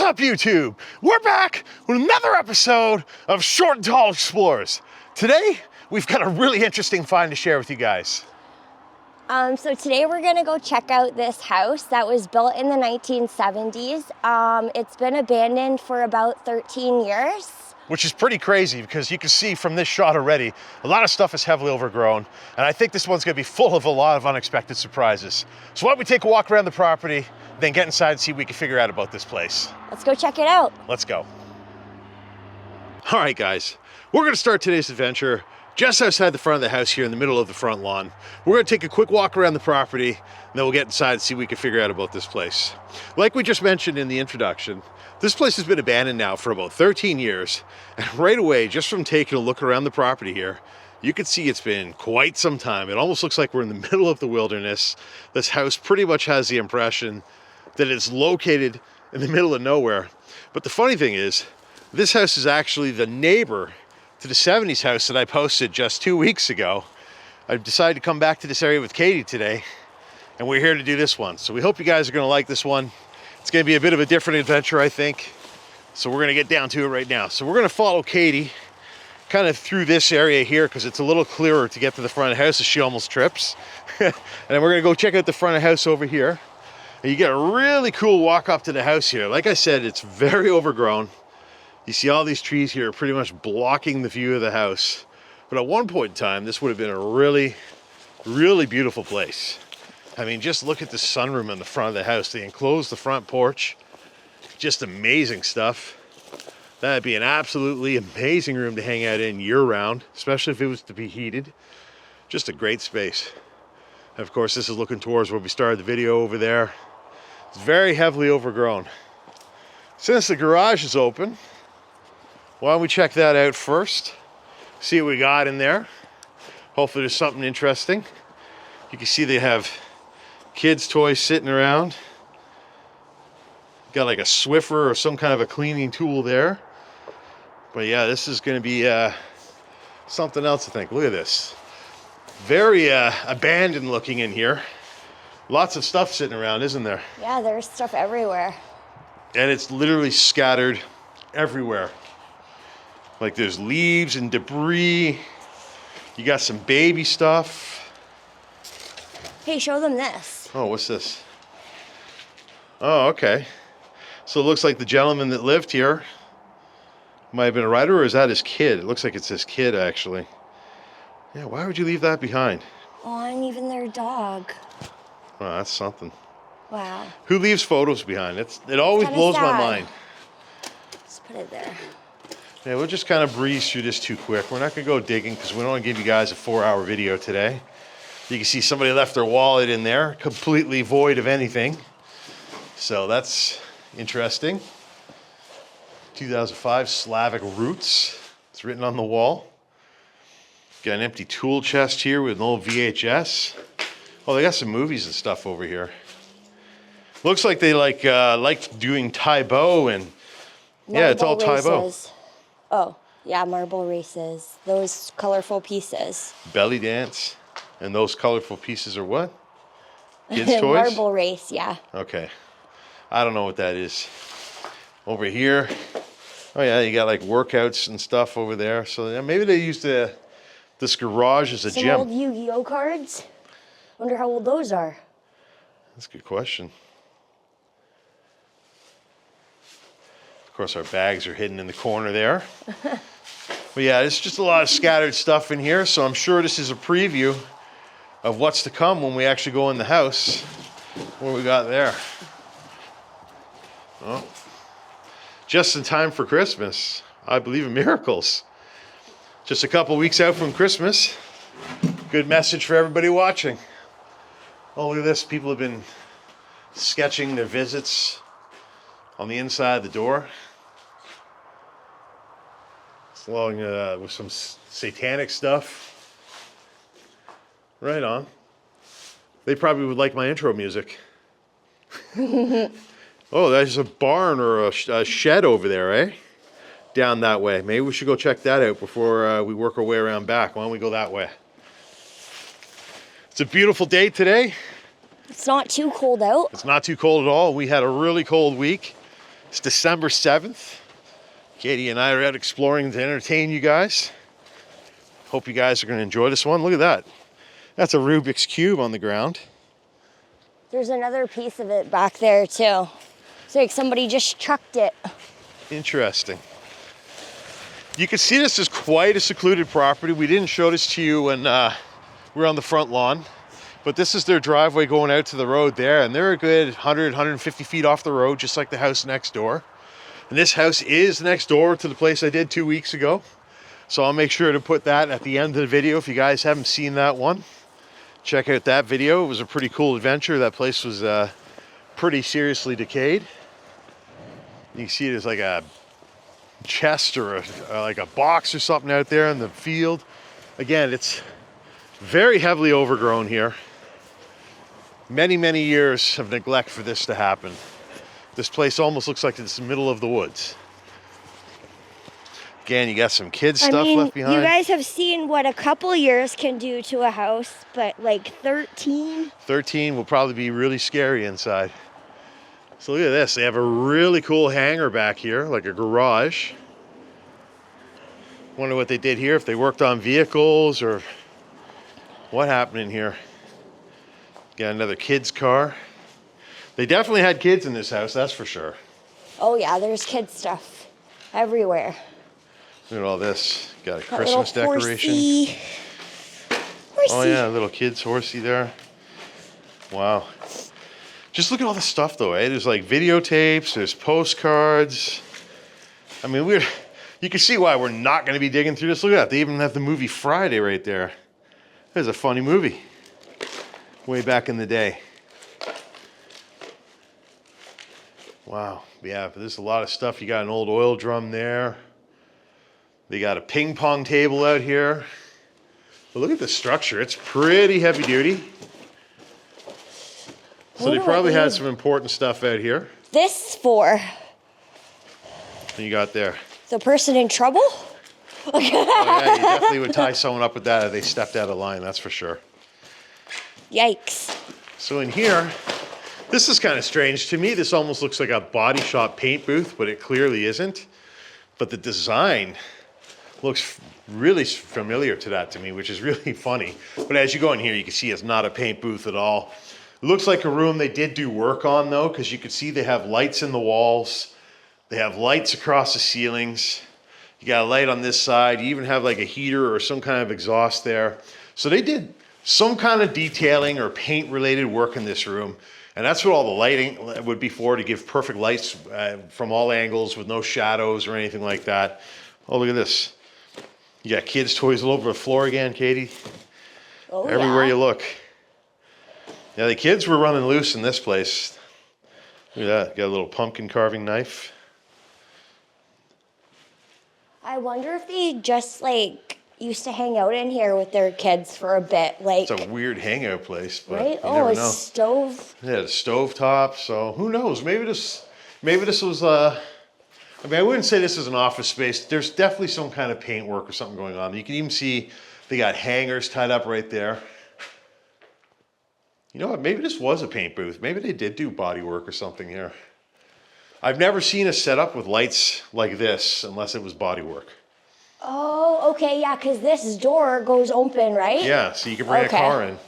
up, YouTube? We're back with another episode of Short and Tall Explorers. Today, we've got a really interesting find to share with you guys. So today we're gonna go check out this house that was built in the 1970s. It's been abandoned for about 13 years. Which is pretty crazy because you can see from this shot already, a lot of stuff is heavily overgrown. And I think this one's gonna be full of a lot of unexpected surprises. So why don't we take a walk around the property, then get inside and see what we can figure out about this place. Let's go check it out. Let's go. All right, guys, we're gonna start today's adventure just outside the front of the house here in the middle of the front lawn. We're gonna take a quick walk around the property, and then we'll get inside and see what we can figure out about this place. Like we just mentioned in the introduction, this place has been abandoned now for about 13 years. And right away, just from taking a look around the property here, you can see it's been quite some time. It almost looks like we're in the middle of the wilderness. This house pretty much has the impression that it's located in the middle of nowhere. But the funny thing is, this house is actually the neighbor to the 70s house that I posted just 2 weeks ago. I've decided to come back to this area with Katie today, and we're here to do this one. So we hope you guys are gonna like this one. It's gonna be a bit of a different adventure, I think. So we're gonna get down to it right now. So we're gonna follow Katie kind of through this area here because it's a little clearer to get to the front of the house as she almost trips. And then we're gonna go check out the front of the house over here. And you get a really cool walk up to the house here. Like I said, it's very overgrown. You see all these trees here pretty much blocking the view of the house. But at one point in time, this would have been a really, really beautiful place. I mean, just look at the sunroom in the front of the house. They enclosed the front porch. Just amazing stuff. That'd be an absolutely amazing room to hang out in year-round, especially if it was to be heated. Just a great space. And of course, this is looking towards where we started the video over there. It's very heavily overgrown. Since the garage is open, why don't we check that out first? See what we got in there. Hopefully there's something interesting. You can see they have kids' toys sitting around. Got like a Swiffer or some kind of a cleaning tool there. But yeah, this is gonna be something else, I think. Look at this. Very abandoned looking in here. Lots of stuff sitting around, isn't there? Yeah, there's stuff everywhere. And it's literally scattered everywhere. Like there's leaves and debris. You got some baby stuff. Hey, show them this. Oh, what's this? Oh, okay. So it looks like the gentleman that lived here might have been a writer, or is that his kid? It looks like it's his kid, actually. Yeah, why would you leave that behind? Oh, and even their dog. Oh, that's something. Wow. Who leaves photos behind? It always blows my mind. Let's put it there. Yeah, we'll just kind of breeze through this too quick. We're not gonna go digging because we don't want to give you guys a 4-hour video today. You can see somebody left their wallet in there, completely void of anything. So that's interesting. 2005 Slavic Roots. It's written on the wall. Got an empty tool chest here with an old VHS. Oh, they got some movies and stuff over here. Looks like they like doing Taibo and yeah, it's all Taibo. Oh, yeah, marble races. Those colorful pieces. Belly dance. And those colorful pieces are what? Kids' toys? Marble race, yeah. Okay. I don't know what that is. Over here. Oh yeah, you got like workouts and stuff over there. So yeah, maybe they used this garage as a gym. Some old Yu-Gi-Oh cards. Wonder how old those are. That's a good question. Of course, our bags are hidden in the corner there. But yeah, it's just a lot of scattered stuff in here, so I'm sure this is a preview of what's to come when we actually go in the house. What we got there? Oh, just in time for Christmas. I believe in miracles. Just a couple weeks out from Christmas. Good message for everybody watching. Oh, look at this. People have been sketching their visits on the inside of the door. It's along with some satanic stuff. Right on. They probably would like my intro music. Oh, there's a barn or a shed over there, eh? Down that way. Maybe we should go check that out before we work our way around back. Why don't we go that way? It's a beautiful day today. It's not too cold out. It's not too cold at all. We had a really cold week. It's December 7th. Katie and I are out exploring to entertain you guys. Hope you guys are going to enjoy this one. Look at that. That's a Rubik's Cube on the ground. There's another piece of it back there too. It's like somebody just chucked it. Interesting. You can see this is quite a secluded property. We didn't show this to you when we were on the front lawn, but this is their driveway going out to the road there, and they're a good 100, 150 feet off the road, just like the house next door. And this house is next door to the place I did 2 weeks ago. So I'll make sure to put that at the end of the video. If you guys haven't seen that one, check out that video. It was a pretty cool adventure. That place was pretty seriously decayed. You can see there's like a chest or like a box or something out there in the field. Again, it's very heavily overgrown here. Many, many years of neglect for this to happen. This place almost looks like it's the middle of the woods. Again, you got some kids stuff left behind. You guys have seen what a couple years can do to a house, but like 13? 13 will probably be really scary inside. So look at this. They have a really cool hangar back here, like a garage. Wonder what they did here, if they worked on vehicles or what happened in here. Got another kid's car. They definitely had kids in this house, that's for sure. Oh yeah, there's kid stuff everywhere. Look at all this. Got a Christmas decoration. Horsey. Oh yeah, a little kid's horsey there. Wow. Just look at all the stuff though, eh? There's like videotapes, there's postcards. I mean, you can see why we're not going to be digging through this. Look at that. They even have the movie Friday right there. There's a funny movie. Way back in the day. Wow. Yeah, but there's a lot of stuff. You got an old oil drum there. They got a ping pong table out here. But look at the structure. It's pretty heavy duty. So they probably had some important stuff out here. This for? What you got there? The person in trouble? Oh yeah, you definitely would tie someone up with that if they stepped out of line, that's for sure. Yikes. So in here, this is kind of strange. To me, this almost looks like a body shop paint booth, but it clearly isn't. But the design looks really familiar to that to me, which is really funny. But as you go in here, you can see it's not a paint booth at all. It looks like a room they did do work on though, because you can see they have lights in the walls. They have lights across the ceilings. You got a light on this side. You even have like a heater or some kind of exhaust there. So they did some kind of detailing or paint related work in this room. And that's what all the lighting would be for, to give perfect lights from all angles with no shadows or anything like that. Oh, look at this. You got kids' toys all over the floor again, Katie. Oh, everywhere yeah. you look. Yeah, the kids were running loose in this place. Look at that. Got a little pumpkin carving knife. I wonder if they just like used to hang out in here with their kids for a bit. Like, it's a weird hangout place, but right? you Oh, never a know. stove. Yeah, the stove top. So who knows? Maybe this was. I mean, I wouldn't say this is an office space. There's definitely some kind of paint work or something going on. You can even see they got hangers tied up right there. You know what? Maybe this was a paint booth. Maybe they did do body work or something here. I've never seen a setup with lights like this unless it was body work. Oh, okay, yeah, because this door goes open, right? Yeah, so you can bring a car in.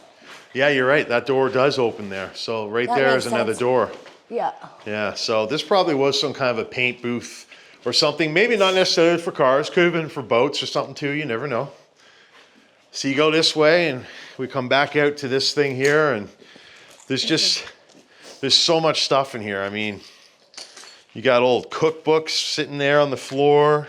Yeah, you're right. That door does open there. So right there is another door. Yeah. Yeah, so this probably was some kind of a paint booth or something. Maybe not necessarily for cars. Could have been for boats or something too. You never know. So you go this way and we come back out to this thing here, and there's so much stuff in here. I mean, you got old cookbooks sitting there on the floor.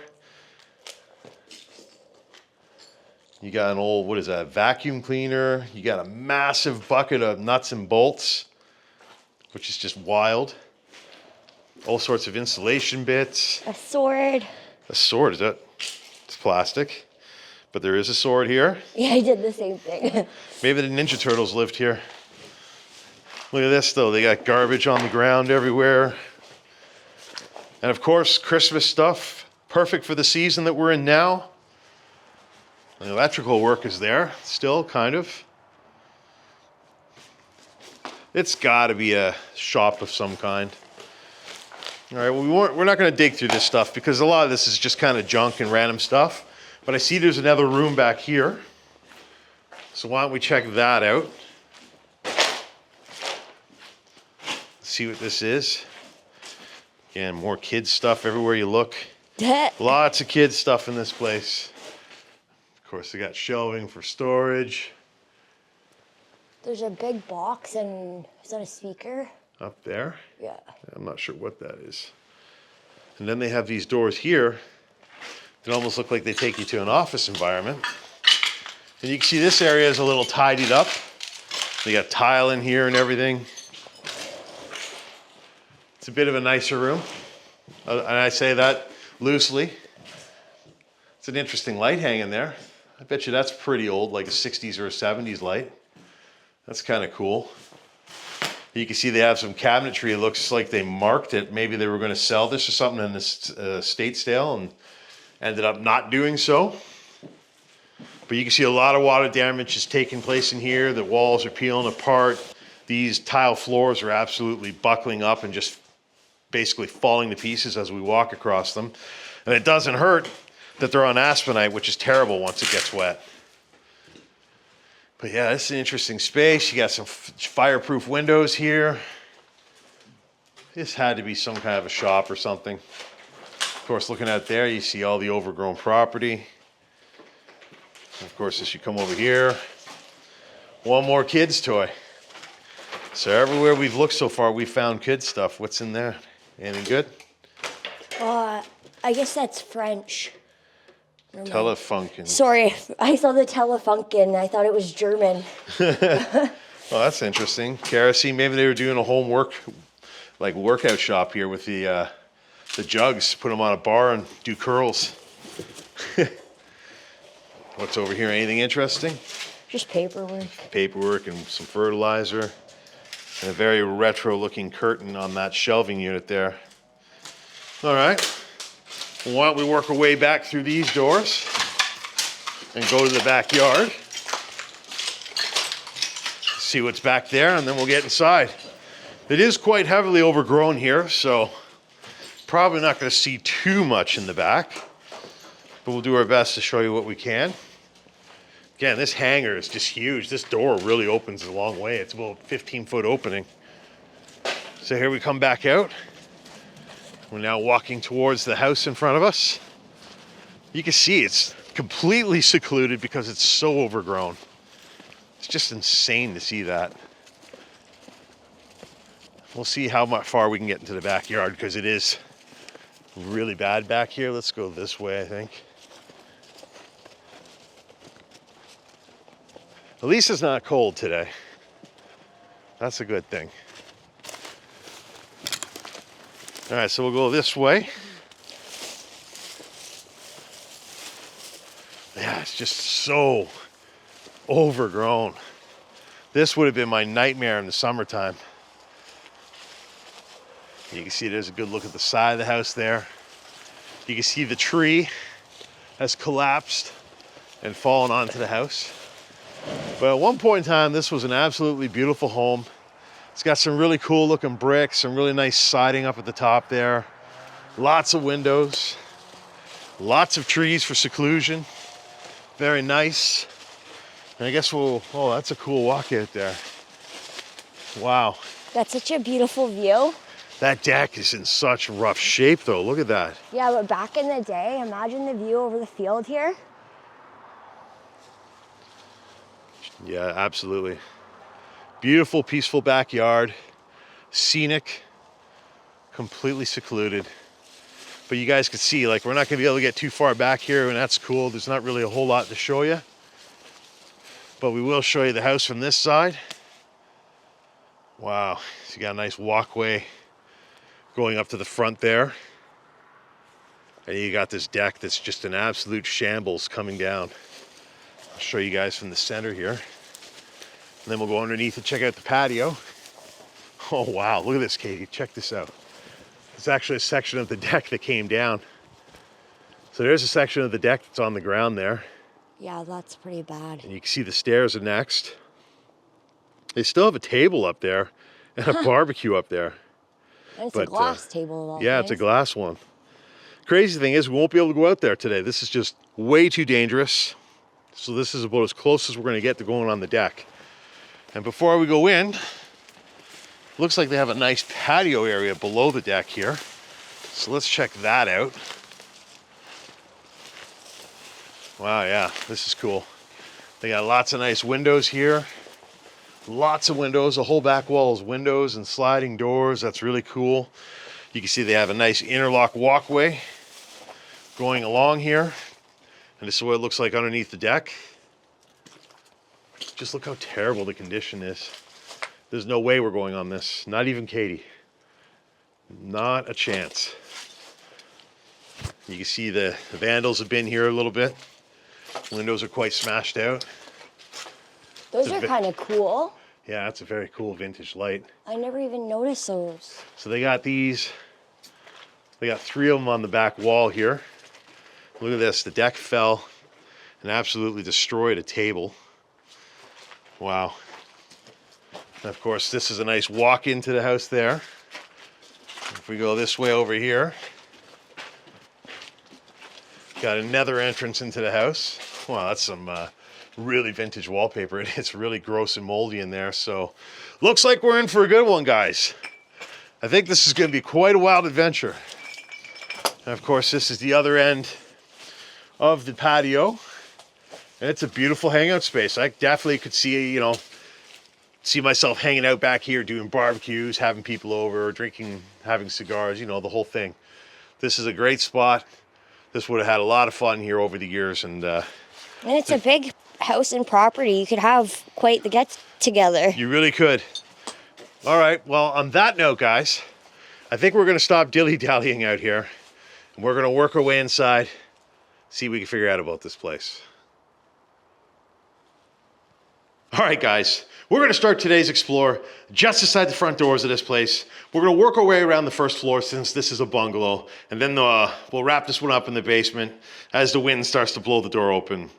You got an old, what is that, vacuum cleaner. You got a massive bucket of nuts and bolts, which is just wild. All sorts of insulation bits. A sword. A sword, is that? It's plastic. But there is a sword here. Yeah, I did the same thing. Maybe the Ninja Turtles lived here. Look at this though. They got garbage on the ground everywhere. And of course, Christmas stuff. Perfect for the season that we're in now. The electrical work is there still, kind of. It's got to be a shop of some kind. All right, well, we're not going to dig through this stuff because a lot of this is just kind of junk and random stuff. But I see there's another room back here. So why don't we check that out? See what this is. Again, more kids stuff everywhere you look. Lots of kids stuff in this place. Of course, they got shelving for storage. There's a big box, and is that a speaker? Up there? Yeah. I'm not sure what that is. And then they have these doors here that almost look like they take you to an office environment. And you can see this area is a little tidied up. They got tile in here and everything. It's a bit of a nicer room. And I say that loosely. It's an interesting light hanging there. I bet you that's pretty old, like a 60s or a 70s light. That's kind of cool. You can see they have some cabinetry. It looks like they marked it. Maybe they were going to sell this or something in this estate sale and ended up not doing so. But you can see a lot of water damage is taking place in here. The walls are peeling apart. These tile floors are absolutely buckling up and just basically falling to pieces as we walk across them. And it doesn't hurt that they're on aspenite, which is terrible once it gets wet. But yeah, this is an interesting space. You got some fireproof windows here. This had to be some kind of a shop or something. Of course, looking out there, you see all the overgrown property. And of course, as you come over here, one more kid's toy. So everywhere we've looked so far, we found kids stuff. What's in there? Anything good? I guess that's French. Telefunken. Sorry, I saw the Telefunken. I thought it was German. Well, that's interesting. Kerosene, maybe they were doing a home workout shop here with the jugs. Put them on a bar and do curls. What's over here? Anything interesting? Just paperwork. Paperwork and some fertilizer. And a very retro-looking curtain on that shelving unit there. All right. Well, why don't we work our way back through these doors and go to the backyard. See what's back there, and then we'll get inside. It is quite heavily overgrown here, so probably not going to see too much in the back. But we'll do our best to show you what we can. Again, this hangar is just huge. This door really opens a long way. It's about a 15-foot opening. So here we come back out. We're now walking towards the house in front of us. You can see it's completely secluded because it's so overgrown. It's just insane to see that. We'll see how far we can get into the backyard because it is really bad back here. Let's go this way, I think. At least it's not cold today. That's a good thing. All right, so we'll go this way. Yeah, it's just so overgrown. This would have been my nightmare in the summertime. You can see there's a good look at the side of the house there. You can see the tree has collapsed and fallen onto the house. But at one point in time, this was an absolutely beautiful home. It's got some really cool looking bricks, some really nice siding up at the top there. Lots of windows, lots of trees for seclusion. Very nice. And I guess oh, that's a cool walk out there. Wow. That's such a beautiful view. That deck is in such rough shape though, look at that. Yeah, but back in the day, imagine the view over the field here. Yeah, absolutely. Beautiful, peaceful backyard, scenic, completely secluded. But you guys can see, like, we're not gonna be able to get too far back here, and that's cool. There's not really a whole lot to show you. But we will show you the house from this side. Wow, so you got a nice walkway going up to the front there. And you got this deck that's just an absolute shambles coming down. I'll show you guys from the center here. And then we'll go underneath and check out the patio. Oh wow, look at this, Katie, check this out. It's actually a section of the deck that came down. So there's a section of the deck that's on the ground there. Yeah, that's pretty bad. And you can see the stairs are next. They still have a table up there and a barbecue up there. And it's a glass table of all Yeah, things. it's a glass one. Crazy thing is we won't be able to go out there today. This is just way too dangerous. So this is about as close as we're gonna get to going on the deck. And before we go in, looks like they have a nice patio area below the deck here. So let's check that out. Wow, yeah, this is cool. They got lots of nice windows here. Lots of windows, the whole back wall is windows and sliding doors. That's really cool. You can see they have a nice interlock walkway going along here. And this is what it looks like underneath the deck. Just look how terrible the condition is. There's no way we're going on this. Not even Katie. Not a chance. You can see the vandals have been here a little bit. Windows are quite smashed out. Those are kind of cool. Yeah, that's a very cool vintage light. I never even noticed those. So they got these. They got 3 of them on the back wall here. Look at this. The deck fell and absolutely destroyed a table. Wow. And of course, this is a nice walk into the house there. If we go this way over here, got another entrance into the house. Wow, that's some really vintage wallpaper. It's really gross and moldy in there. So looks like we're in for a good one, guys. I think this is going to be quite a wild adventure. And of course, this is the other end of the patio. And it's a beautiful hangout space. I definitely could see, see myself hanging out back here doing barbecues, having people over, drinking, having cigars, the whole thing. This is a great spot. This would have had a lot of fun here over the years. And it's a big house and property. You could have quite the get together. You really could. All right, well, on that note, guys, I think we're going to stop dilly-dallying out here. And we're going to work our way inside, see what we can figure out about this place. All right, guys, we're going to start today's explore just inside the front doors of this place. We're going to work our way around the first floor since this is a bungalow, and then we'll wrap this one up in the basement as the wind starts to blow the door open.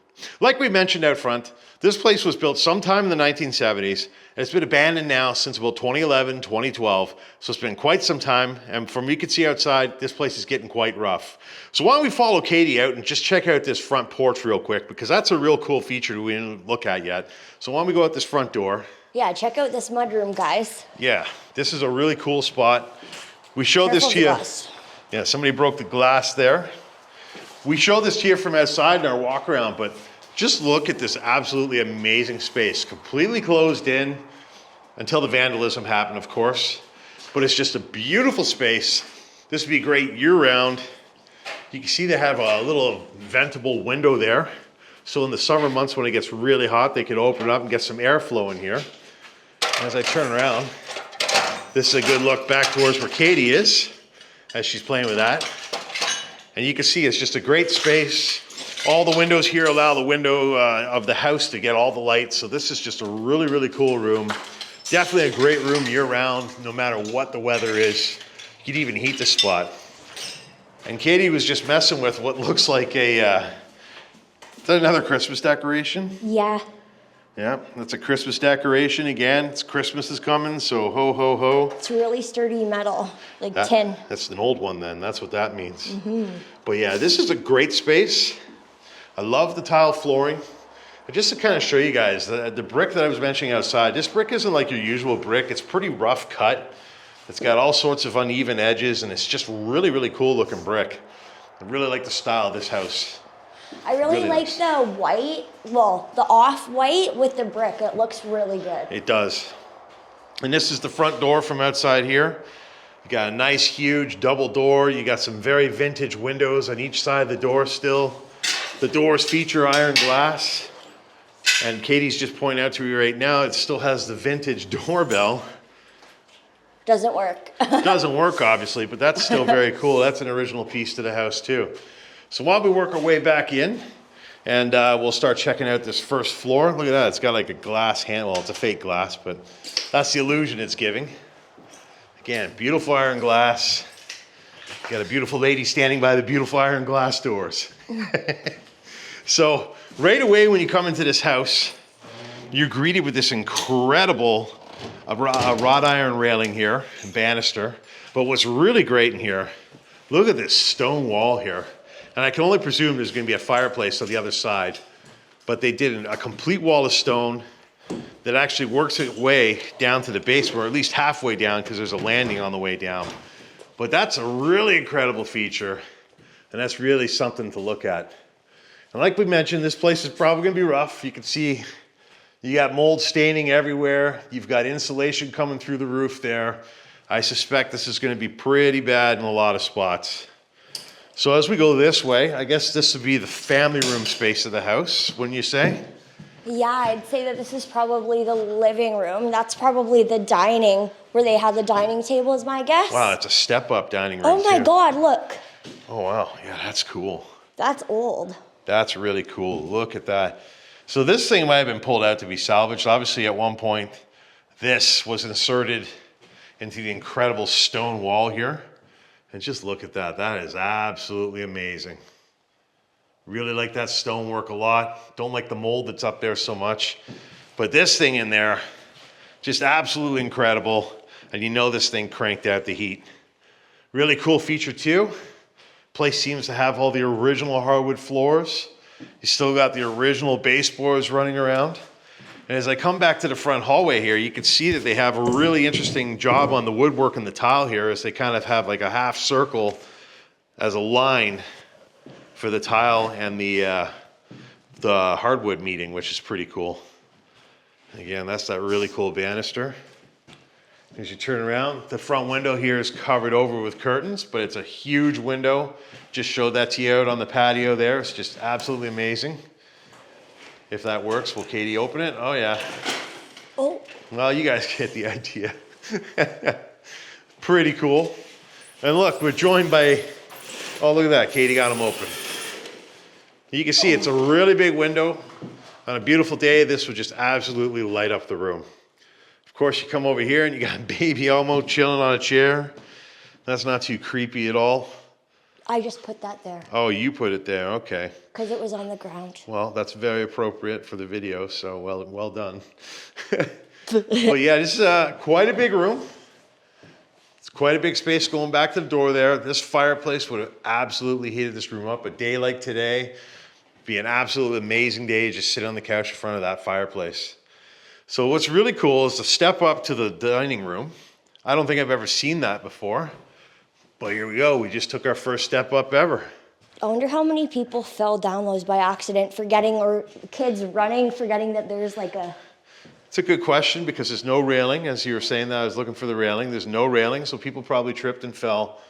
Like we mentioned out front, this place was built sometime in the 1970s, and it's been abandoned now since about 2011, 2012, so it's been quite some time, and from what you can see outside, this place is getting quite rough. So why don't we follow Katie out and just check out this front porch real quick, because that's a real cool feature we didn't look at yet. So why don't we go out this front door? Yeah, check out this mudroom, guys. Yeah, this is a really cool spot. We showed this to you. Yeah, somebody broke the glass there. We showed this to you from outside in our walk around, but just look at this absolutely amazing space. Completely closed in until the vandalism happened, of course. But it's just a beautiful space. This would be great year round. You can see they have a little ventable window there. So in the summer months when it gets really hot, they can open it up and get some airflow in here. As I turn around, this is a good look back towards where Katie is as she's playing with that. And you can see it's just a great space. All the windows here allow the window of the house to get all the light. So this is just a really, really cool room. Definitely a great room year round, no matter what the weather is. You could even heat this spot. And Katie was just messing with what looks like is that another Christmas decoration? Yeah. Yeah, that's a Christmas decoration. Again, it's Christmas is coming, so ho, ho, ho. It's really sturdy metal, like tin. That's an old one then, that's what that means. Mm-hmm. But yeah, this is a great space. I love the tile flooring. And just to kind of show you guys, the brick that I was mentioning outside, this brick isn't like your usual brick. It's pretty rough cut. It's got all sorts of uneven edges, and it's just really, really cool looking brick. I really like the style of this house. I really like the white, well, the off-white with the brick. It looks really good. It does. And this is the front door from outside here. You got a nice, huge double door. You got some very vintage windows on each side of the door still. The doors feature iron glass. And Katie's just pointing out to me right now, it still has the vintage doorbell. Doesn't work. Doesn't work, obviously, but that's still very cool. That's an original piece to the house, too. So while we work our way back in, and we'll start checking out this first floor. Look at that, it's got like a glass handle. Well, it's a fake glass, but that's the illusion it's giving. Again, beautiful iron glass. Got a beautiful lady standing by the beautiful iron glass doors. So right away when you come into this house, you're greeted with this incredible wrought iron railing here, and banister. But what's really great in here, look at this stone wall here. And I can only presume there's gonna be a fireplace on the other side. But they did a complete wall of stone that actually works its way down to the basement, or at least halfway down, because there's a landing on the way down. But that's a really incredible feature, and that's really something to look at. And like we mentioned, this place is probably gonna be rough. You can see you got mold staining everywhere. You've got insulation coming through the roof there. I suspect this is gonna be pretty bad in a lot of spots. So as we go this way, I guess this would be the family room space of the house, wouldn't you say? Yeah, I'd say that this is probably the living room. That's probably the dining, where they have the dining table is my guess. Wow, it's a step-up dining room. Oh my too. God, look. Oh wow, yeah, that's cool. That's old. That's really cool. Look at that. So this thing might have been pulled out to be salvaged. Obviously, at one point, this was inserted into the incredible stone wall here. And just look at that. That is absolutely amazing. Really like that stonework a lot. Don't like the mold that's up there so much. But this thing in there, just absolutely incredible. And you know this thing cranked out the heat. Really cool feature too. Place seems to have all the original hardwood floors. You still got the original baseboards running around. And as I come back to the front hallway here, you can see that they have a really interesting job on the woodwork and the tile here, as they kind of have like a half circle as a line for the tile and the hardwood meeting, which is pretty cool. Again, that's that really cool banister. As you turn around, the front window here is covered over with curtains, but it's a huge window. Just showed that to you out on the patio there. It's just absolutely amazing. If that works, will Katie open it? Oh yeah. Oh. Well, you guys get the idea. Pretty cool. And look, we're joined by, oh look at that, Katie got them open. You can see it's a really big window. On a beautiful day, this would just absolutely light up the room. Of course, you come over here and you got baby Elmo chilling on a chair. That's not too creepy at all. I just put that there. Oh, you put it there, okay. Because it was on the ground. Well, that's very appropriate for the video, so well done. Well, yeah, this is quite a big room. It's quite a big space going back to the door there. This fireplace would have absolutely heated this room up. A day like today would be an absolutely amazing day just sit on the couch in front of that fireplace. So what's really cool is to step up to the dining room. I don't think I've ever seen that before. But here we go, we just took our first step up ever. I wonder how many people fell down those by accident, forgetting, or kids running, forgetting that there's like a... It's a good question because there's no railing. As you were saying that, I was looking for the railing. There's no railing, so people probably tripped and fell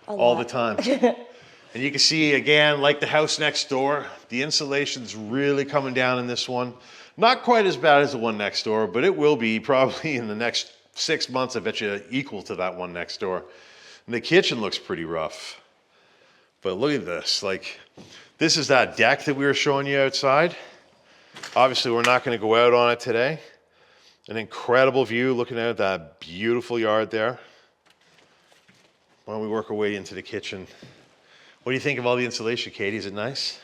all the time. And you can see, again, like the house next door, the insulation's really coming down in this one. Not quite as bad as the one next door, but it will be probably in the next 6 months, I bet you, equal to that one next door. And the kitchen looks pretty rough. But look at this, like, this is that deck that we were showing you outside. Obviously, we're not gonna go out on it today. An incredible view looking at that beautiful yard there. Why don't we work our way into the kitchen? What do you think of all the insulation, Katie? Is it nice?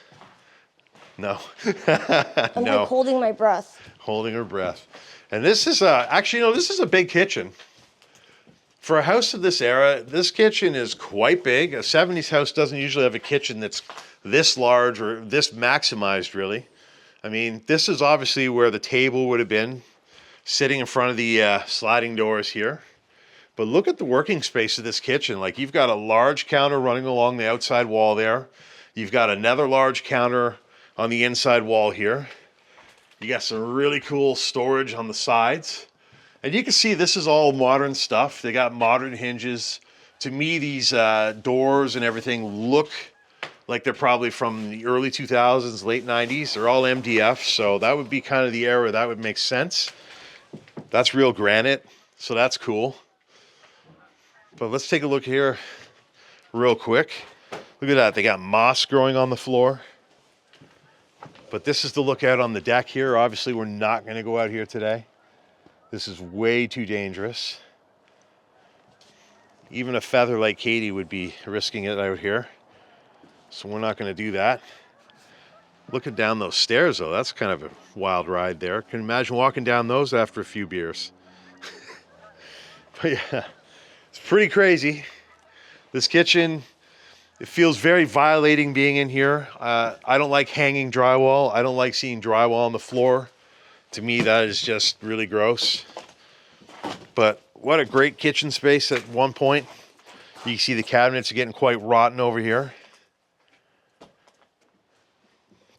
No. I'm No. like holding my breath. Holding her breath. And this is, actually, no, this is a big kitchen. For a house of this era, this kitchen is quite big. A 70s house doesn't usually have a kitchen that's this large or this maximized, really. I mean, this is obviously where the table would have been, sitting in front of the sliding doors here. But look at the working space of this kitchen. Like, you've got a large counter running along the outside wall there. You've got another large counter on the inside wall here. You got some really cool storage on the sides. And you can see this is all modern stuff. They got modern hinges. To me, these doors and everything look like they're probably from the early 2000s, late 90s. They're all MDF, so that would be kind of the era that would make sense. That's real granite, so that's cool. But let's take a look here real quick. Look at that, they got moss growing on the floor. But this is the look out on the deck here. Obviously, we're not gonna go out here today. This is way too dangerous. Even a feather like Katie would be risking it out here. So we're not gonna do that. Looking down those stairs though, that's kind of a wild ride there. Can you imagine walking down those after a few beers? But yeah, it's pretty crazy. This kitchen, it feels very violating being in here. I don't like hanging drywall. I don't like seeing drywall on the floor. To me, that is just really gross. But what a great kitchen space at one point. You can see the cabinets are getting quite rotten over here.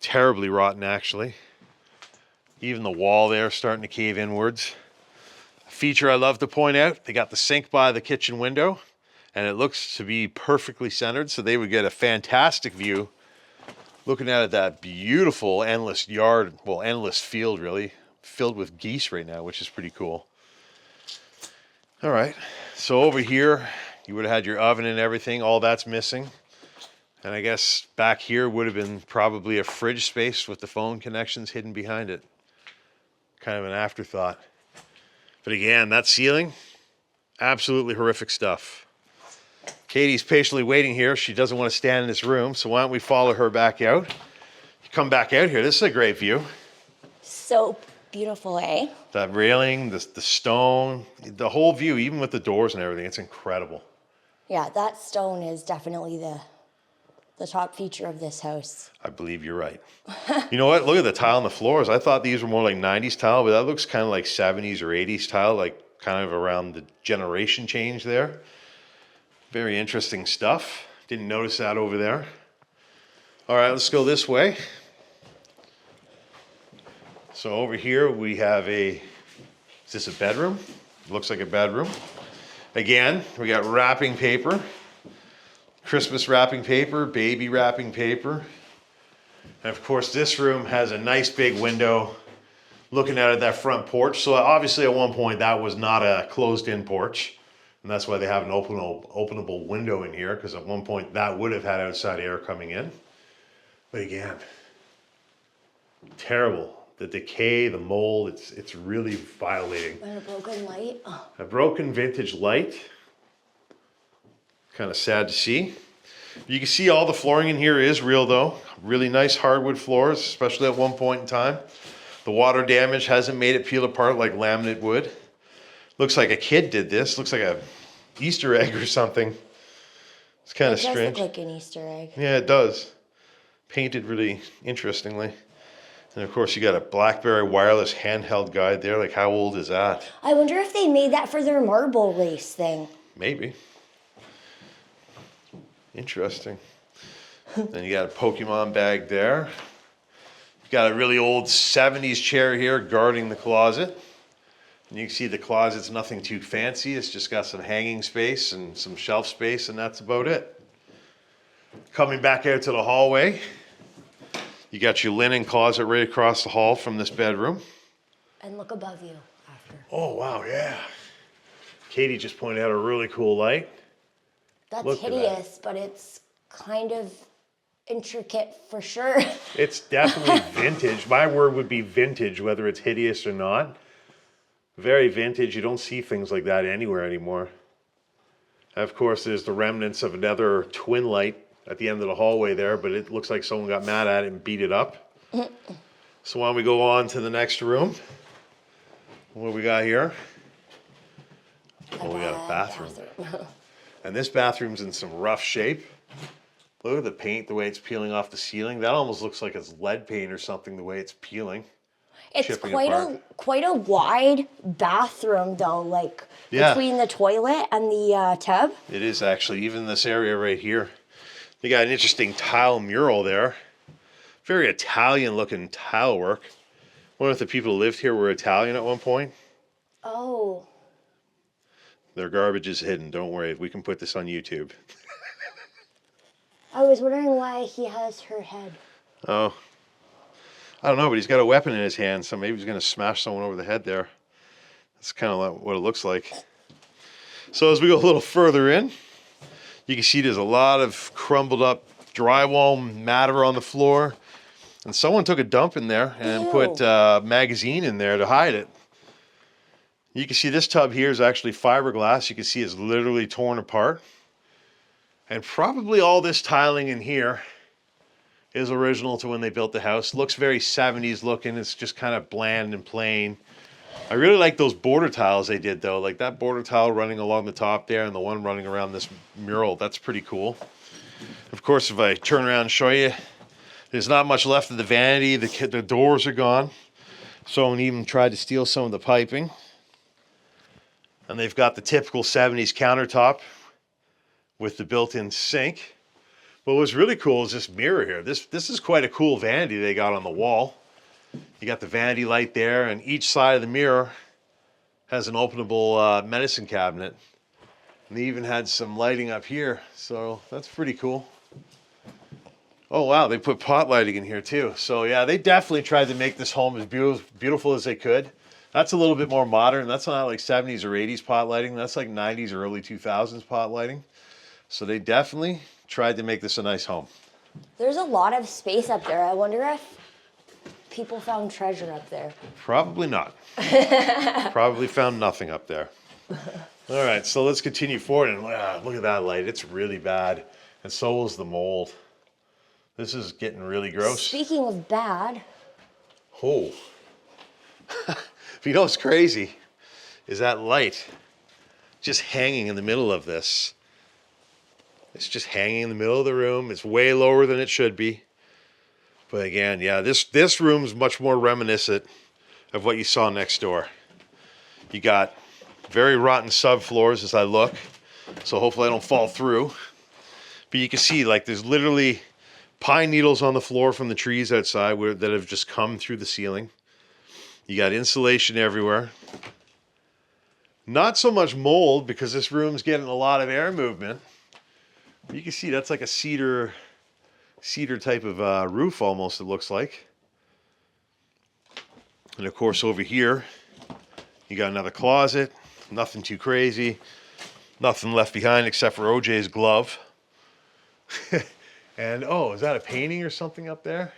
Terribly rotten, actually. Even the wall there is starting to cave inwards. A feature I love to point out, they got the sink by the kitchen window, and it looks to be perfectly centered, so they would get a fantastic view looking out at that beautiful endless yard, well, endless field really, filled with geese right now, which is pretty cool. All right, so over here, you would have had your oven and everything. All that's missing. And I guess back here would have been probably a fridge space with the phone connections hidden behind it. Kind of an afterthought. But again, that ceiling, absolutely horrific stuff. Katie's patiently waiting here. She doesn't want to stand in this room, so why don't we follow her back out? You come back out here. This is a great view. So beautiful, eh? That railing, the stone, the whole view, even with the doors and everything, it's incredible. Yeah, that stone is definitely the top feature of this house. I believe you're right. You know what? Look at the tile on the floors. I thought these were more like 90s tile, but that looks kind of like 70s or 80s tile, like kind of around the generation change there. Very interesting stuff. Didn't notice that over there. All right, let's go this way. So over here we have is this a bedroom? Looks like a bedroom. Again, we got wrapping paper. Christmas wrapping paper, baby wrapping paper. And of course this room has a nice big window looking out at that front porch. So obviously at one point that was not a closed-in porch. And that's why they have an openable window in here, because at one point that would have had outside air coming in. But again, terrible. The decay, the mold, it's really violating. And a broken light. Oh. A broken vintage light. Kind of sad to see. You can see all the flooring in here is real though. Really nice hardwood floors, especially at one point in time. The water damage hasn't made it peel apart like laminate would. Looks like a kid did this. Looks like a Easter egg or something. It's kind of strange. It does look like an Easter egg. Yeah, it does. Painted really interestingly. And of course you got a BlackBerry wireless handheld guide there. Like how old is that? I wonder if they made that for their marble race thing. Maybe. Interesting. Then you got a Pokemon bag there. You got a really old 70s chair here guarding the closet. And you can see the closet's nothing too fancy. It's just got some hanging space and some shelf space, and that's about it. Coming back out to the hallway, you got your linen closet right across the hall from this bedroom. And look above you after. Oh, wow, yeah. Katie just pointed out a really cool light. That's hideous, but it's kind of intricate for sure. It's definitely vintage. My word would be vintage, whether it's hideous or not. Very vintage. You don't see things like that anywhere anymore. And of course, there's the remnants of another twin light at the end of the hallway there, but it looks like someone got mad at it and beat it up. So why don't we go on to the next room? What do we got here? Oh, we got a bathroom. And this bathroom's in some rough shape. Look at the paint, the way it's peeling off the ceiling. That almost looks like it's lead paint or something, the way it's peeling. It's quite a wide bathroom though, like between the toilet and the tub. It is actually, even this area right here. They got an interesting tile mural there. Very Italian looking tile work. Wonder if the people who lived here were Italian at one point. Oh. Their garbage is hidden. Don't worry. We can put this on YouTube. I was wondering why he has her head. Oh. I don't know, but he's got a weapon in his hand, so maybe he's going to smash someone over the head there. That's kind of what it looks like. So as we go a little further in, you can see there's a lot of crumbled up drywall matter on the floor. And someone took a dump in there and put a magazine in there to hide it. You can see this tub here is actually fiberglass. You can see it's literally torn apart. And probably all this tiling in here is original to when they built the house. Looks very 70s looking. It's just kind of bland and plain. I really like those border tiles they did though. Like that border tile running along the top there and the one running around this mural. That's pretty cool. Of course, if I turn around and show you, there's not much left of the vanity. The doors are gone. Someone even tried to steal some of the piping. And they've got the typical 70s countertop with the built-in sink. But what's really cool is this mirror here. This is quite a cool vanity they got on the wall. You got the vanity light there, and each side of the mirror has an openable medicine cabinet. And they even had some lighting up here, so that's pretty cool. Oh wow, they put pot lighting in here too. So yeah, they definitely tried to make this home as beautiful as they could. That's a little bit more modern. That's not like 70s or 80s pot lighting. That's like 90s or early 2000s pot lighting. So they definitely tried to make this a nice home. There's a lot of space up there. I wonder if people found treasure up there. Probably not. Probably found nothing up there. All right, so let's continue forward. And look at that light. It's really bad. And so is the mold. This is getting really gross. Speaking of bad. Oh. You know what's crazy? Is that light just hanging in the middle of this. It's just hanging in the middle of the room. It's way lower than it should be. But again, yeah, this room's much more reminiscent of what you saw next door. You got very rotten subfloors as I look, so hopefully I don't fall through. But you can see, like, there's literally pine needles on the floor from the trees outside that have just come through the ceiling. You got insulation everywhere. Not so much mold because this room's getting a lot of air movement. You can see that's like a cedar type of roof almost, it looks like. And of course over here, you got another closet. Nothing too crazy. Nothing left behind except for OJ's glove. And oh, is that a painting or something up there?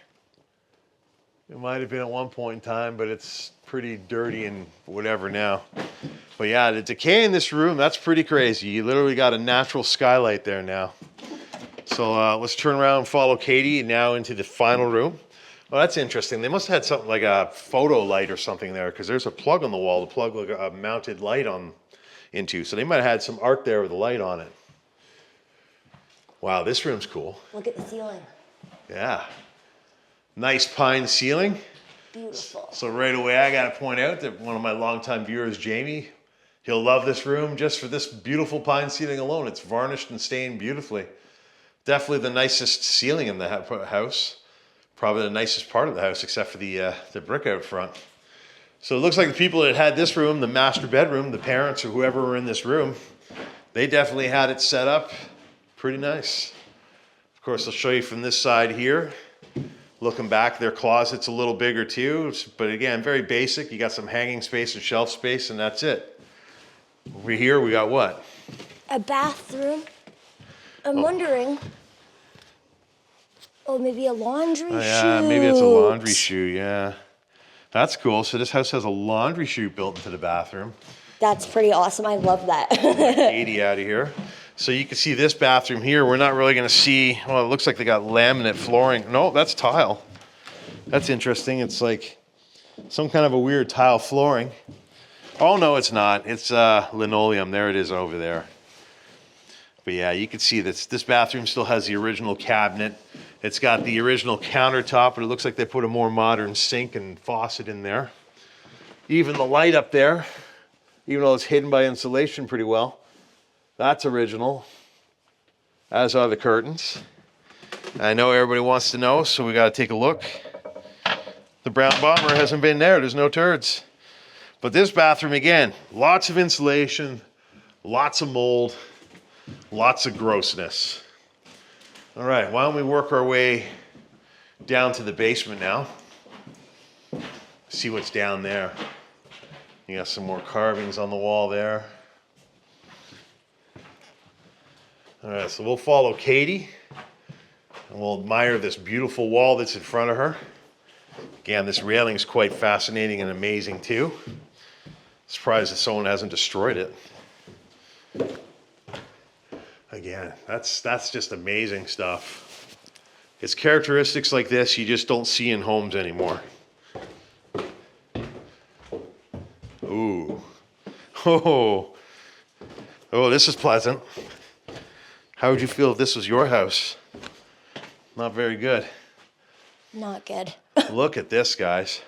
It might have been at one point in time, but it's pretty dirty and whatever now. But yeah, the decay in this room, that's pretty crazy. You literally got a natural skylight there now. So let's turn around and follow Katie now into the final room. Well, that's interesting. They must have had something like a photo light or something there, because there's a plug on the wall to plug like a mounted light into. So they might have had some art there with a light on it. Wow, this room's cool. Look at the ceiling. Yeah. Nice pine ceiling. Beautiful. So right away, I got to point out that one of my longtime viewers, Jamie, he'll love this room just for this beautiful pine ceiling alone. It's varnished and stained beautifully. Definitely the nicest ceiling in the house. Probably the nicest part of the house, except for the brick out front. So it looks like the people that had this room, the master bedroom, the parents or whoever were in this room, they definitely had it set up pretty nice. Of course, I'll show you from this side here. Looking back, their closet's a little bigger too, but again, very basic. You got some hanging space and shelf space, and that's it. Over here, we got what? A bathroom. I'm wondering. Oh, maybe a laundry chute. Yeah, maybe it's a laundry chute, yeah. That's cool. So this house has a laundry chute built into the bathroom. That's pretty awesome. I love that. 80 out of here. So you can see this bathroom here. We're not really going to see, well, it looks like they got laminate flooring. No, that's tile. That's interesting. It's like some kind of a weird tile flooring. Oh, no, it's not. It's linoleum. There it is over there. But yeah, you can see this bathroom still has the original cabinet. It's got the original countertop, but it looks like they put a more modern sink and faucet in there. Even the light up there, even though it's hidden by insulation pretty well, that's original, as are the curtains. I know everybody wants to know, so we got to take a look. The brown bomber hasn't been there. There's no turds. But this bathroom, again, lots of insulation, lots of mold, lots of grossness. All right, why don't we work our way down to the basement now. See what's down there. You got some more carvings on the wall there. All right, so we'll follow Katie and we'll admire this beautiful wall that's in front of her. Again, this railing is quite fascinating and amazing too. Surprised that someone hasn't destroyed it. Again, that's just amazing stuff. It's characteristics like this you just don't see in homes anymore. Ooh. Oh. Oh, this is pleasant. How would you feel if this was your house? Not very good. Not good. Look at this, guys.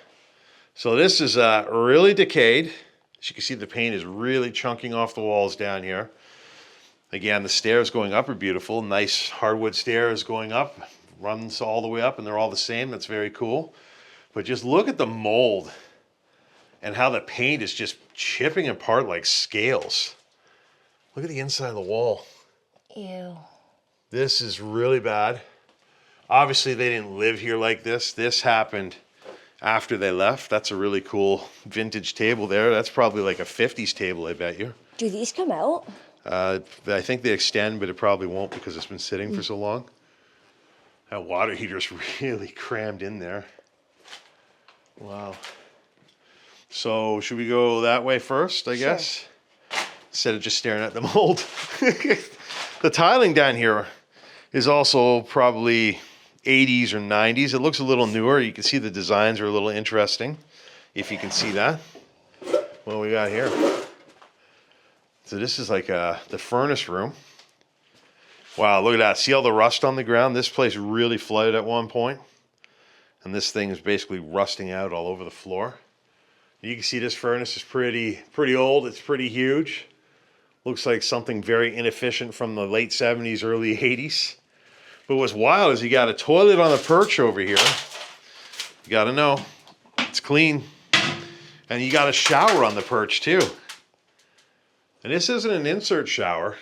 So this is really decayed. As you can see, the paint is really chunking off the walls down here. Again, the stairs going up are beautiful. Nice hardwood stairs going up. Runs all the way up, and they're all the same. That's very cool. But just look at the mold and how the paint is just chipping apart like scales. Look at the inside of the wall. Ew. This is really bad. Obviously, they didn't live here like this. This happened after they left. That's a really cool vintage table there. That's probably like a 50s table, I bet you. Do these come out? I think they extend, but it probably won't because it's been sitting for so long. That water heater's really crammed in there. Wow. So should we go that way first, I guess? Instead of just staring at the mold. The tiling down here is also probably 80s or 90s. It looks a little newer. You can see the designs are a little interesting, if you can see that. What do we got here? So this is like the furnace room. Wow, look at that. See all the rust on the ground? This place really flooded at one point. And this thing is basically rusting out all over the floor. You can see this furnace is pretty old. It's pretty huge. Looks like something very inefficient from the late 70s, early 80s. But what's wild is you got a toilet on the perch over here. You got to know, it's clean. And you got a shower on the perch too. And this isn't an insert shower.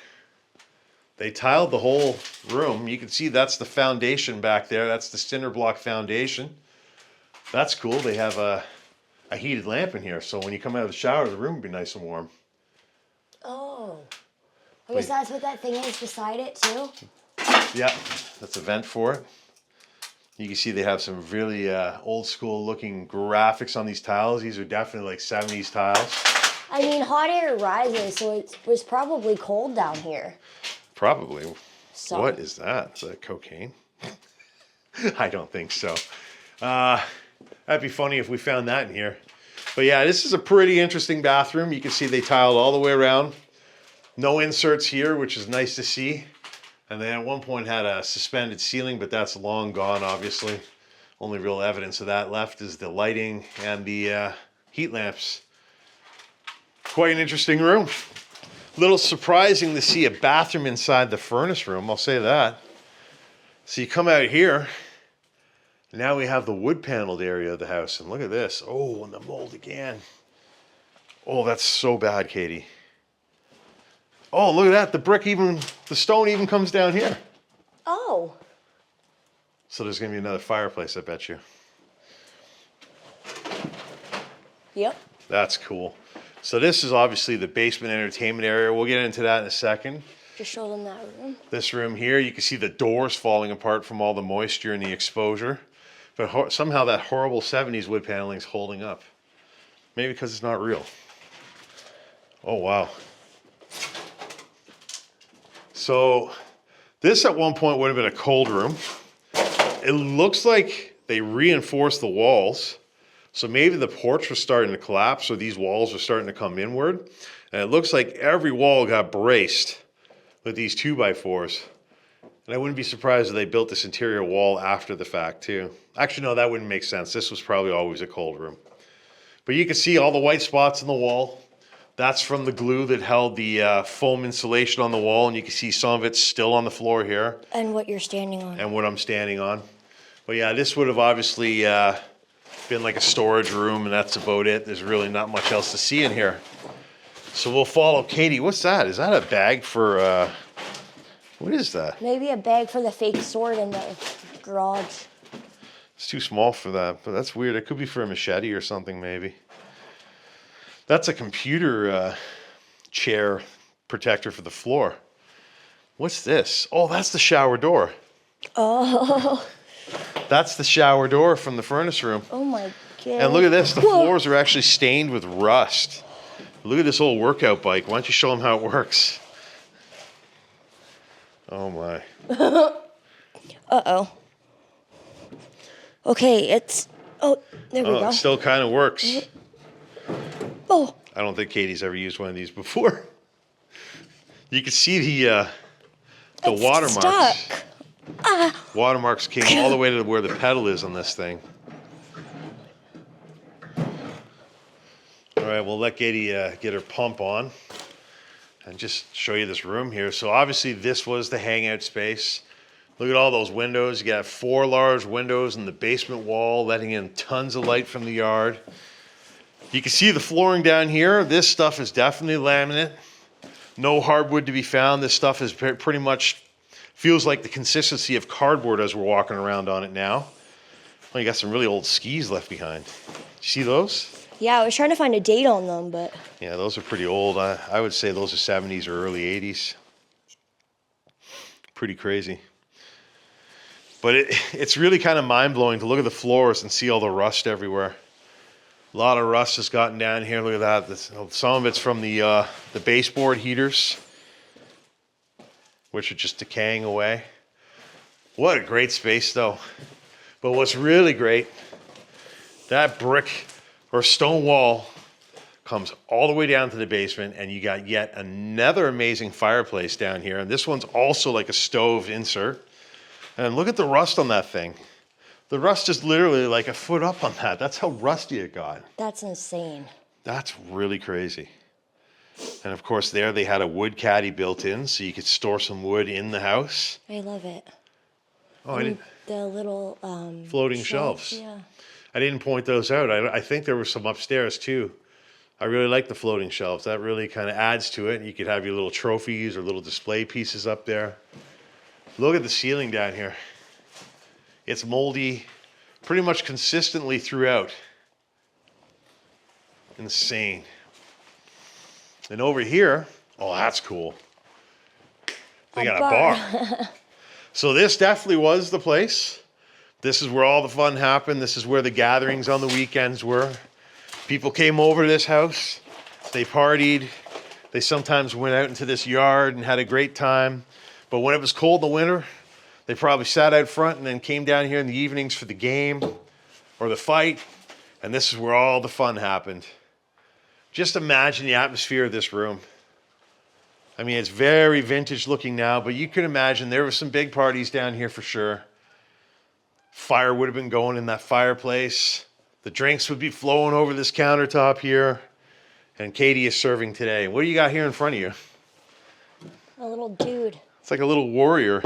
They tiled the whole room. You can see that's the foundation back there. That's the cinder block foundation. That's cool. They have a heated lamp in here. So when you come out of the shower, the room will be nice and warm. Oh. I guess that's what that thing is beside it too? Yeah, that's a vent for it. You can see they have some really old school looking graphics on these tiles. These are definitely like 70s tiles. I mean, hot air rises, so it was probably cold down here. Probably. So. What is that? Is that cocaine? I don't think so. That'd be funny if we found that in here. But yeah, this is a pretty interesting bathroom. You can see they tiled all the way around. No inserts here, which is nice to see. And they at one point had a suspended ceiling, but that's long gone, obviously. Only real evidence of that left is the lighting and the heat lamps. Quite an interesting room. A little surprising to see a bathroom inside the furnace room, I'll say that. So you come out here, now we have the wood paneled area of the house. And look at this. Oh, and the mold again. Oh, that's so bad, Katie. Oh, look at that. The stone even comes down here. Oh. So there's going to be another fireplace, I bet you. Yep. That's cool. So this is obviously the basement entertainment area. We'll get into that in a second. Just show them that room. This room here, you can see the doors falling apart from all the moisture and the exposure. But somehow that horrible 70s wood paneling is holding up. Maybe because it's not real. Oh, wow. So this at one point would have been a cold room. It looks like they reinforced the walls. So maybe the porch was starting to collapse, or these walls are starting to come inward. And it looks like every wall got braced with these 2x4s. And I wouldn't be surprised if they built this interior wall after the fact too. Actually, no, that wouldn't make sense. This was probably always a cold room. But you can see all the white spots in the wall. That's from the glue that held the foam insulation on the wall, and you can see some of it's still on the floor here. And what you're standing on. And what I'm standing on. But yeah, this would have obviously been like a storage room, and that's about it. There's really not much else to see in here. So we'll follow Katie. What's that? Is that a bag for, what is that? Maybe a bag for the fake sword in the garage. It's too small for that, but that's weird. It could be for a machete or something, maybe. That's a computer chair protector for the floor. What's this? Oh, that's the shower door. Oh. That's the shower door from the furnace room. Oh my God. And look at this. The floors are actually stained with rust. Look at this old workout bike. Why don't you show them how it works? Oh my. Uh-oh. Okay, it's... Oh, there we go. It still kind of works. Oh. I don't think Katie's ever used one of these before. You can see the watermarks. Stuck. Watermarks came all the way to where the pedal is on this thing. All right, we'll let Katie get her pump on and just show you this room here. So obviously this was the hangout space. Look at all those windows. You got 4 large windows in the basement wall, letting in tons of light from the yard. You can see the flooring down here. This stuff is definitely laminate. No hardwood to be found. This stuff is pretty much, feels like the consistency of cardboard as we're walking around on it now. Well, you got some really old skis left behind. You see those? Yeah, I was trying to find a date on them, but... Yeah, those are pretty old. I would say those are 70s or early 80s. Pretty crazy. But it's really kind of mind-blowing to look at the floors and see all the rust everywhere. A lot of rust has gotten down here. Look at that. Some of it's from the baseboard heaters, which are just decaying away. What a great space, though. But what's really great, that brick or stone wall comes all the way down to the basement, and you got yet another amazing fireplace down here. And this one's also like a stove insert. And look at the rust on that thing. The rust is literally like a foot up on that. That's how rusty it got. That's insane. That's really crazy. And of course there they had a wood caddy built in, so you could store some wood in the house. I love it. Oh, I didn't. The little floating shelves. Yeah. I didn't point those out. I think there were some upstairs too. I really like the floating shelves. That really kind of adds to it. You could have your little trophies or little display pieces up there. Look at the ceiling down here. It's moldy pretty much consistently throughout. Insane. And over here, oh, that's cool. They got a bar. So this definitely was the place. This is where all the fun happened. This is where the gatherings on the weekends were. People came over to this house. They partied. They sometimes went out into this yard and had a great time. But when it was cold in the winter, they probably sat out front and then came down here in the evenings for the game or the fight. And this is where all the fun happened. Just imagine the atmosphere of this room. I mean, it's very vintage looking now, but you can imagine there were some big parties down here for sure. Fire would have been going in that fireplace. The drinks would be flowing over this countertop here. And Katie is serving today. What do you got here in front of you? A little dude. It's like a little warrior.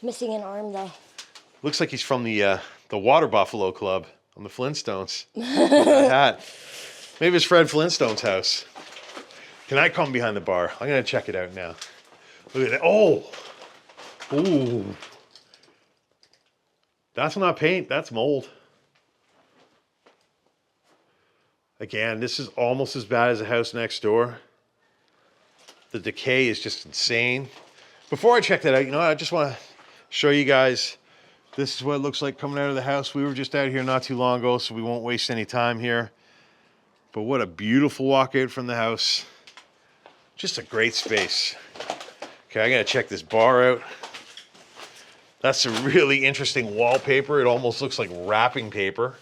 Missing an arm, though. Looks like he's from the Water Buffalo Club on the Flintstones. That hat. Maybe it's Fred Flintstone's house. Can I come behind the bar? I'm going to check it out now. Look at that. Oh! Ooh. That's not paint. That's mold. Again, this is almost as bad as the house next door. The decay is just insane. Before I check that out, I just want to show you guys, this is what it looks like coming out of the house. We were just out here not too long ago, so we won't waste any time here. But what a beautiful walkout from the house. Just a great space. Okay, I gotta check this bar out. That's a really interesting wallpaper. It almost looks like wrapping paper.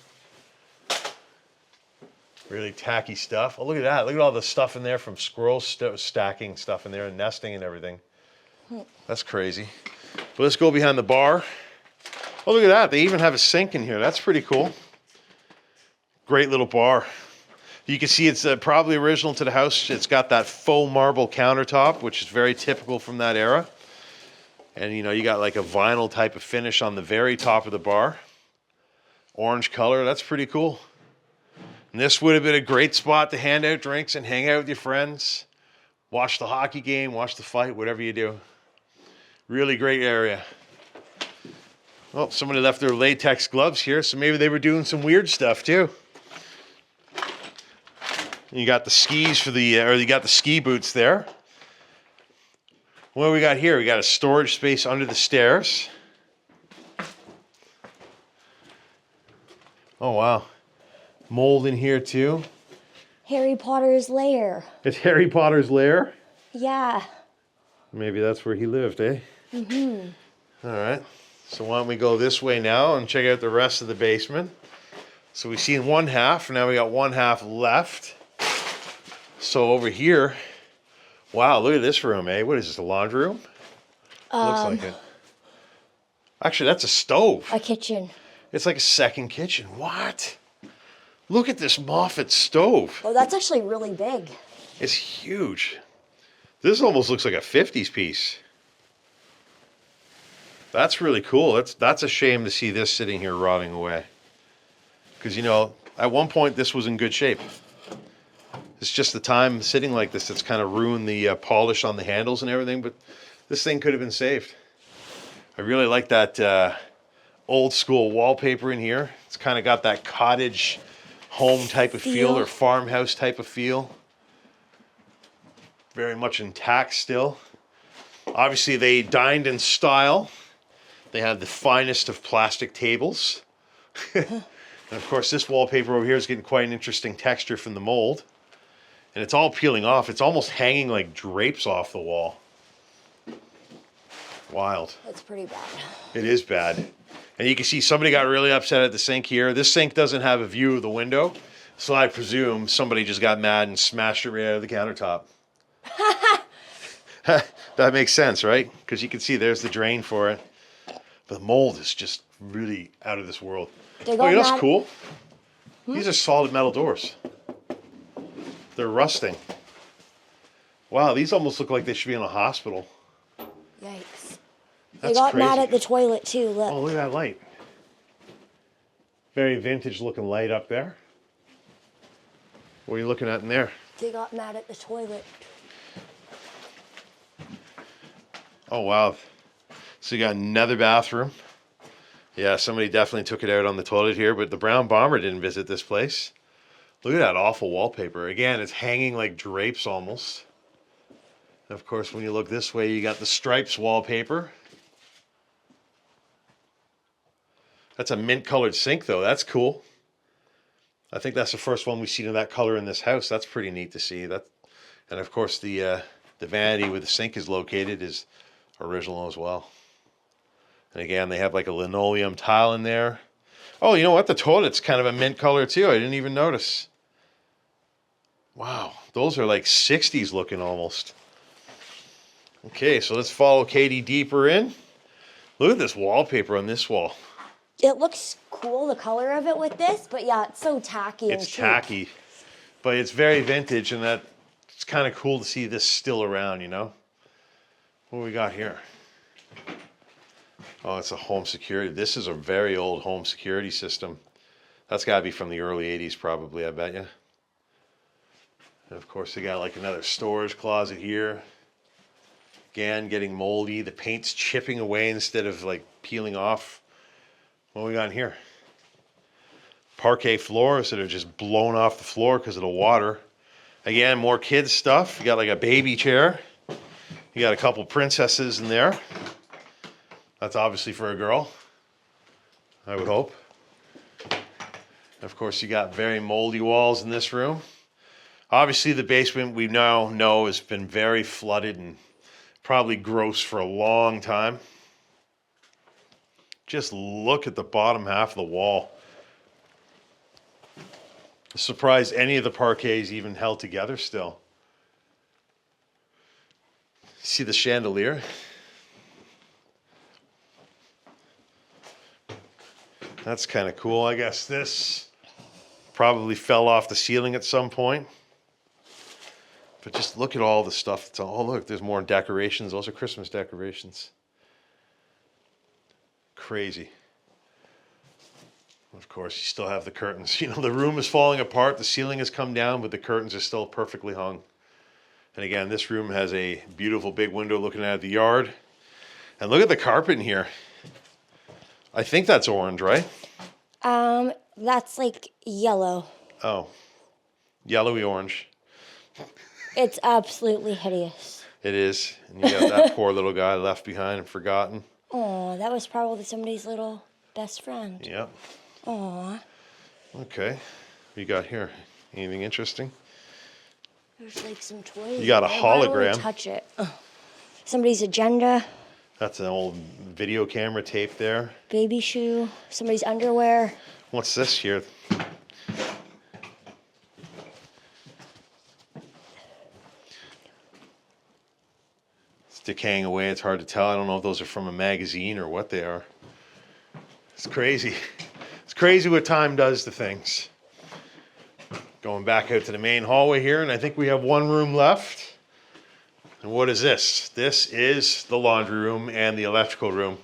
Really tacky stuff. Oh, look at that. Look at all the stuff in there from squirrels stacking stuff in there and nesting and everything. That's crazy. But let's go behind the bar. Oh, look at that. They even have a sink in here. That's pretty cool. Great little bar. You can see it's probably original to the house. It's got that faux marble countertop, which is very typical from that era. And you got like a vinyl type of finish on the very top of the bar. Orange color. That's pretty cool. And this would have been a great spot to hand out drinks and hang out with your friends. Watch the hockey game, watch the fight, whatever you do. Really great area. Oh, somebody left their latex gloves here, so maybe they were doing some weird stuff too. You got the skis or you got the ski boots there. What do we got here? We got a storage space under the stairs. Oh, wow. Mold in here too. Harry Potter's lair. It's Harry Potter's lair? Yeah. Maybe that's where he lived, eh? Mm-hmm. All right. So why don't we go this way now and check out the rest of the basement. So we've seen one half, and now we got one half left. So over here, wow, look at this room, eh? What is this, a laundry room? Looks like it. Actually, that's a stove. A kitchen. It's like a second kitchen. What? Look at this Moffett stove. Oh, that's actually really big. It's huge. This almost looks like a 50s piece. That's really cool. That's a shame to see this sitting here rotting away. Because, you know, at one point this was in good shape. It's just the time sitting like this that's kind of ruined the polish on the handles and everything, but this thing could have been saved. I really like that old school wallpaper in here. It's kind of got that cottage home type of feel or farmhouse type of feel. Very much intact still. Obviously they dined in style. They have the finest of plastic tables. And of course this wallpaper over here is getting quite an interesting texture from the mold. And it's all peeling off. It's almost hanging like drapes off the wall. Wild. That's pretty bad. It is bad. And you can see somebody got really upset at the sink here. This sink doesn't have a view of the window. So I presume somebody just got mad and smashed it right out of the countertop. That makes sense, right? Because you can see there's the drain for it. But the mold is just really out of this world. Oh, you know what's cool? These are solid metal doors. They're rusting. Wow, these almost look like they should be in a hospital. Yikes. That's They got crazy. mad at the toilet too, look. Oh, look at that light. Very vintage looking light up there. What are you looking at in there? They got mad at the toilet. Oh, wow. So you got another bathroom. Yeah, somebody definitely took it out on the toilet here, but the brown bomber didn't visit this place. Look at that awful wallpaper. Again, it's hanging like drapes almost. And of course, when you look this way, you got the stripes wallpaper. That's a mint colored sink though. That's cool. I think that's the first one we've seen of that color in this house. That's pretty neat to see. And of course the vanity where the sink is located is original as well. And again, they have like a linoleum tile in there. Oh, you know what? The toilet's kind of a mint color too. I didn't even notice. Wow, those are like 60s looking almost. Okay, so let's follow Katie deeper in. Look at this wallpaper on this wall. It looks cool, the color of it with this, but yeah, it's so tacky and cheap. It's tacky, but it's very vintage, and it's kind of cool to see this still around, you know? What do we got here? Oh, it's a home security. This is a very old home security system. That's got to be from the early 80s probably, I bet you. And of course, they got like another storage closet here. Again, getting moldy. The paint's chipping away instead of like peeling off. What we got in here? Parquet floors that are just blown off the floor because of the water. Again, more kids stuff. You got like a baby chair. You got a couple princesses in there. That's obviously for a girl, I would hope. Of course, you got very moldy walls in this room. Obviously, the basement we now know has been very flooded and probably gross for a long time. Just look at the bottom half of the wall. Surprised any of the parquets even held together still. See the chandelier? That's kind of cool. I guess this probably fell off the ceiling at some point. But just look at all the stuff. Oh, look, there's more decorations. Those are Christmas decorations. Crazy. Of course, you still have the curtains. You know, the room is falling apart. The ceiling has come down, but the curtains are still perfectly hung. And again, this room has a beautiful big window looking at the yard. And look at the carpet in here. I think that's orange, right? That's like yellow. Oh, yellowy orange. It's absolutely hideous. It is. And you got that poor little guy left behind and forgotten. Oh, that was probably somebody's little best friend. Yep. Aw. Okay. What you got here? Anything interesting? There's like some toys. You got a Why don't we hologram. touch it. Somebody's agenda. That's an old video camera tape there. Baby shoe. Somebody's underwear. What's this here? decaying away. It's hard to tell. I don't know if those are from a magazine or what they are. It's crazy. It's crazy what time does to things. Going back out to the main hallway here, and I think we have one room left. And what is this? This is the laundry room and the electrical room.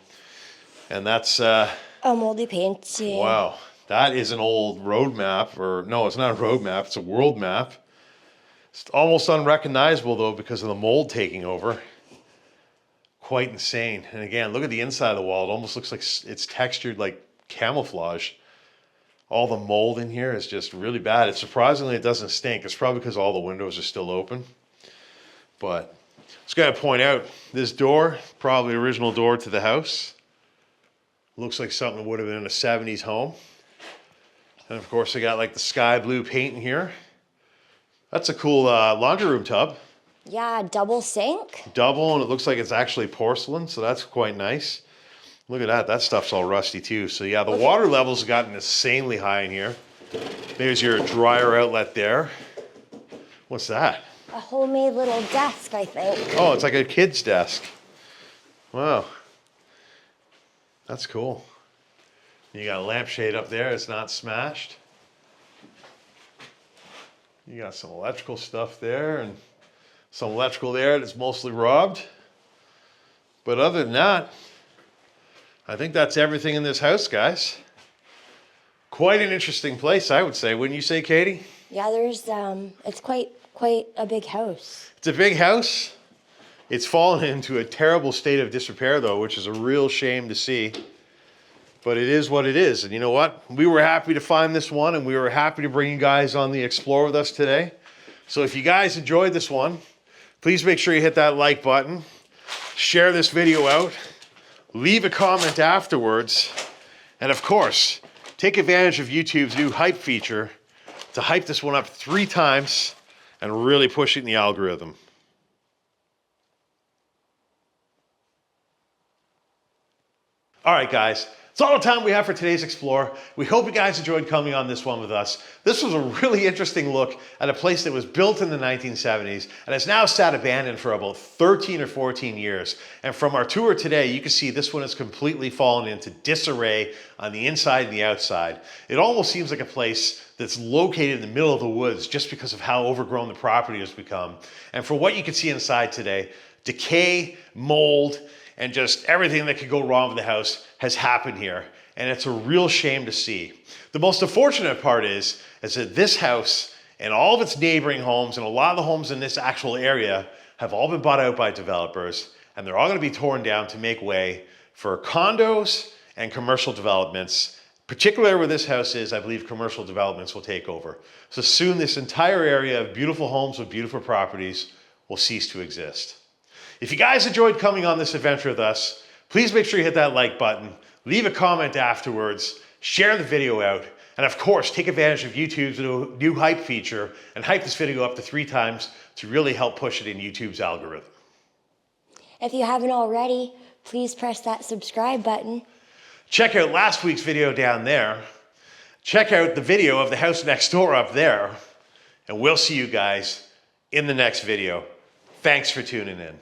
And that's... a moldy painting. Wow. That is an old road map, or no, it's not a road map, it's a world map. It's almost unrecognizable though because of the mold taking over. Quite insane. And again, look at the inside of the wall. It almost looks like it's textured like camouflage. All the mold in here is just really bad. It's surprisingly, it doesn't stink. It's probably because all the windows are still open. But just gotta point out, this door, probably original door to the house. Looks like something that would have been in a 70s home. And of course, they got like the sky blue paint in here. That's a cool laundry room tub. Yeah, double sink. Double, and it looks like it's actually porcelain, so that's quite nice. Look at that. That stuff's all rusty too. So yeah, the water levels have gotten insanely high in here. There's your dryer outlet there. What's that? A homemade little desk, I think. Oh, it's like a kid's desk. Wow. That's cool. You got a lampshade up there, it's not smashed. You got some electrical stuff there and some electrical there that's mostly robbed. But other than that, I think that's everything in this house, guys. Quite an interesting place, I would say. Wouldn't you say, Katie? Yeah, it's quite a big house. It's a big house. It's fallen into a terrible state of disrepair though, which is a real shame to see. But it is what it is. And you know what? We were happy to find this one, and we were happy to bring you guys on the Explore with us today. So if you guys enjoyed this one, please make sure you hit that like button, share this video out, leave a comment afterwards, and of course, take advantage of YouTube's new hype feature to hype this one up 3 times and really push it in the algorithm. All right, guys. It's all the time we have for today's Explore. We hope you guys enjoyed coming on this one with us. This was a really interesting look at a place that was built in the 1970s and has now sat abandoned for about 13 or 14 years. And from our tour today, you can see this one has completely fallen into disarray on the inside and the outside. It almost seems like a place that's located in the middle of the woods just because of how overgrown the property has become. And for what you can see inside today, decay, mold, and just everything that could go wrong with the house has happened here. And it's a real shame to see. The most unfortunate part is that this house and all of its neighboring homes and a lot of the homes in this actual area have all been bought out by developers, and they're all gonna be torn down to make way for condos and commercial developments. Particularly where this house is, I believe commercial developments will take over. So soon this entire area of beautiful homes with beautiful properties will cease to exist. If you guys enjoyed coming on this adventure with us, please make sure you hit that like button, leave a comment afterwards, share the video out, and of course, take advantage of YouTube's new hype feature and hype this video up to 3 times to really help push it in YouTube's algorithm. If you haven't already, please press that subscribe button. Check out last week's video down there. Check out the video of the house next door up there, and we'll see you guys in the next video. Thanks for tuning in.